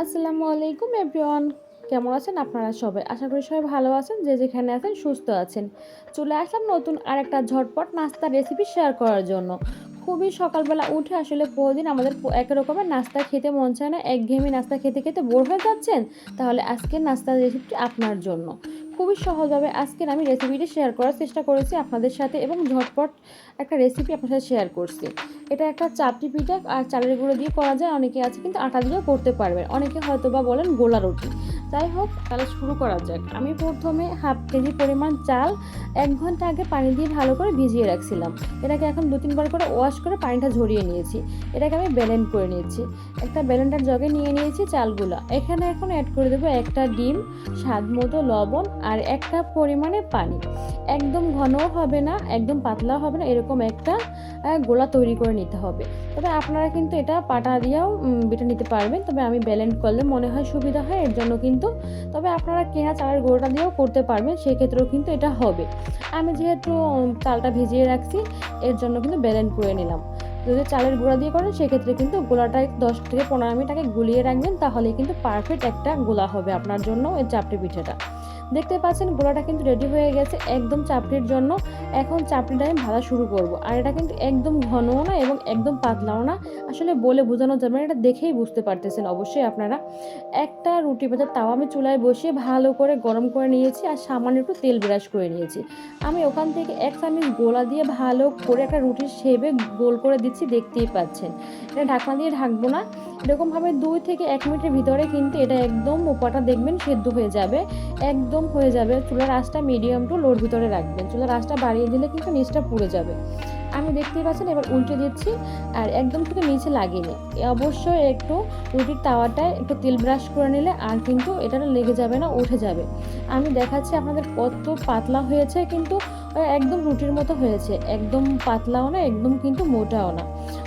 আসসালামু আলাইকুম এভরিওয়ান। কেমন আছেন আপনারা সবাই? আশা করি সবাই ভালো আছেন, যে যেখানে আছেন সুস্থ আছেন। চলে আসলাম নতুন আরেকটা ঝটপট নাস্তার রেসিপি শেয়ার করার জন্য। খুবই সকালবেলা উঠে আসলে প্রতিদিন আমাদের একই রকমের নাস্তা খেতে মন চায় না, একঘেয়েমি নাস্তা খেতে খেতে বোর হয়ে যাচ্ছেন, তাহলে আজকের নাস্তার রেসিপিটি আপনার জন্য। খুবই সহজভাবে আজকের আমি রেসিপিটি শেয়ার করার চেষ্টা করেছি আপনাদের সাথে, এবং ঝটপট একটা রেসিপি আপনার সাথে শেয়ার করছি। এটা একটা চাপটি পিঠা, আর চালের গুঁড়ো দিয়ে করা যায়, অনেকে আছে কিন্তু আটা দিয়েও করতে পারবেন, অনেকে হয়তো বা বলেন গোলা রুটি। যাই হোক, তাহলে শুরু করা যাক। আমি প্রথমে হাফ কেজি পরিমাণ চাল 1 ঘন্টা আগে পানি দিয়ে ভালো করে ভিজিয়ে রাখছিলাম। এটাকে এখন 2-3 বার করে ওয়াশ করে পানিটা ঝরিয়ে নিয়েছি। এটাকে আমি ব্লেন্ড করে নিয়েছি। একটা ব্লেন্ডার জগে নিয়ে নিয়েছি চালগুলো। এখানে এখন অ্যাড করে দেবো একটা ডিম, স্বাদ মতো লবণ, আর 1 কাপ পরিমাণে পানি। একদম ঘনও হবে না, একদম পাতলাও হবে না, এরকম একটা গোলা তৈরি করে নিতে হবে। তবে আপনারা কিন্তু এটা পাটা দিয়েও বেটে নিতে পারবেন, তবে আমি ব্লেন্ড করলে মনে হয় সুবিধা হয় এর জন্য কিন্তু। তবে আপনারা কেনা চালের গুঁড়োটা দিয়েও করতে পারবেন, সেক্ষেত্রেও কিন্তু এটা হবে। আমি যেহেতু চালটা ভিজিয়ে রাখছি, এর জন্য কিন্তু ব্লেন্ড করে নিলাম। যদি চালের গুঁড়া দিয়ে করেন সেক্ষেত্রে কিন্তু গোলাটা 10 থেকে 15 মিনিট আগে গুলিয়ে রাখবেন, তাহলে কিন্তু পারফেক্ট একটা গোলা হবে আপনার জন্য এই চাপটি পিঠাটা। দেখতে পাচ্ছেন গোলাটা কিন্তু রেডি হয়ে গেছে একদম চাপড়ির জন্য। এখন চাপড়িটা আমি ভাজা শুরু করব। আর এটা কিন্তু একদম ঘনও না এবং একদম পাতলাও না, আসলে বলে বোঝানো যাবে না, এটা দেখেই বুঝতে পারতেছেন অবশ্যই আপনারা। একটা রুটি ভাজার তাওয়া আমি চুলায় বসিয়ে ভালো করে গরম করে নিয়েছি, আর সামান্য একটু তেল ব্রাশ করে নিয়েছি। আমি ওখান থেকে 1 চামচ গোলা দিয়ে ভালো করে একটা রুটির শেপে গোল করে দিচ্ছি, দেখতেই পাচ্ছেন। এটা ঢাকনা দিয়ে ঢাকবো না, এরকমভাবে 2 থেকে 1 মিনিটের ভিতরে কিন্তু এটা একদম উপরটা দেখবেন সেদ্ধ হয়ে যাবে, একদম হয়ে যাবে। চুলার আঁচটা মিডিয়াম টু লোর ভিতরে রাখবেন, চুলার আঁচটা বাড়িয়ে দিলে কিন্তু নিচটা পুড়ে যাবে। আমি দেখতেই পাচ্ছেন, এবার উল্টে দিচ্ছি, আর একদম কিন্তু নিচে লাগিনি। অবশ্যই একটু রুটির তাওয়াটায় একটু তেল ব্রাশ করে নিলে আর কিন্তু এটা লেগে যাবে না, উঠে যাবে। আমি দেখাচ্ছি আপনাদের কত পাতলা হয়েছে, কিন্তু একদম রুটির মতো হয়েছে, একদম পাতলাও না, একদম কিন্তু মোটাও না।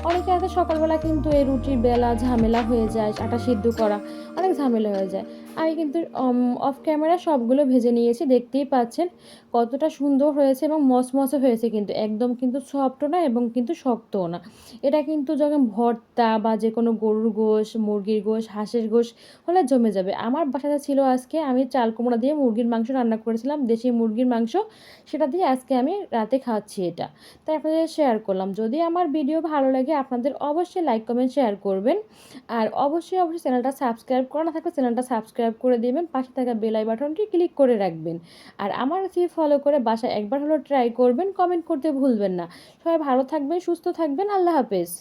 অনেকে আছে সকালবেলা কিন্তু এই রুটির বেলা ঝামেলা হয়ে যায়, আটা সিদ্ধ করা অনেক ঝামেলা হয়ে যায়। আমি কিন্তু অফ ক্যামেরা সবগুলো ভেজে নিয়েছি, দেখতেই পাচ্ছেন কতটা সুন্দর হয়েছে এবং মচমচে হয়েছে, কিন্তু একদম কিন্তু সফটও না এবং কিন্তু শক্তও না। এটা কিন্তু যখন ভর্তা বা যে কোনো গরুর গোশ, মুরগির গোশ, হাঁসের গোশ হলে জমে যাবে। আমার বাসাতে ছিল আজকে, আমি চাল কুমড়া দিয়ে মুরগির মাংস রান্না করেছিলাম, দেশি মুরগির মাংস, সেটা দিয়ে আজকে আমি রাতে খাচ্ছি এটা। তাই আপনাদের শেয়ার করলাম। যদি আমার ভিডিও ভালো লাগে আপনাদের অবশ্যই লাইক কমেন্ট শেয়ার করবেন, আর অবশ্যই অবশ্যই চ্যানেলটা সাবস্ক্রাইব করা না থাকলে চ্যানেলটা সাবস্ক্রাইব করে দেবেন, পাশে থাকা বেল বাটনটি ক্লিক করে রাখবেন। আর আমার রেসিপি ফলো করে বাসায় একবার হলো ট্রাই করবেন, কমেন্ট করতে ভুলবেন না। সবাই ভালো থাকবেন, সুস্থ থাকবেন, আল্লাহ হাফেজ।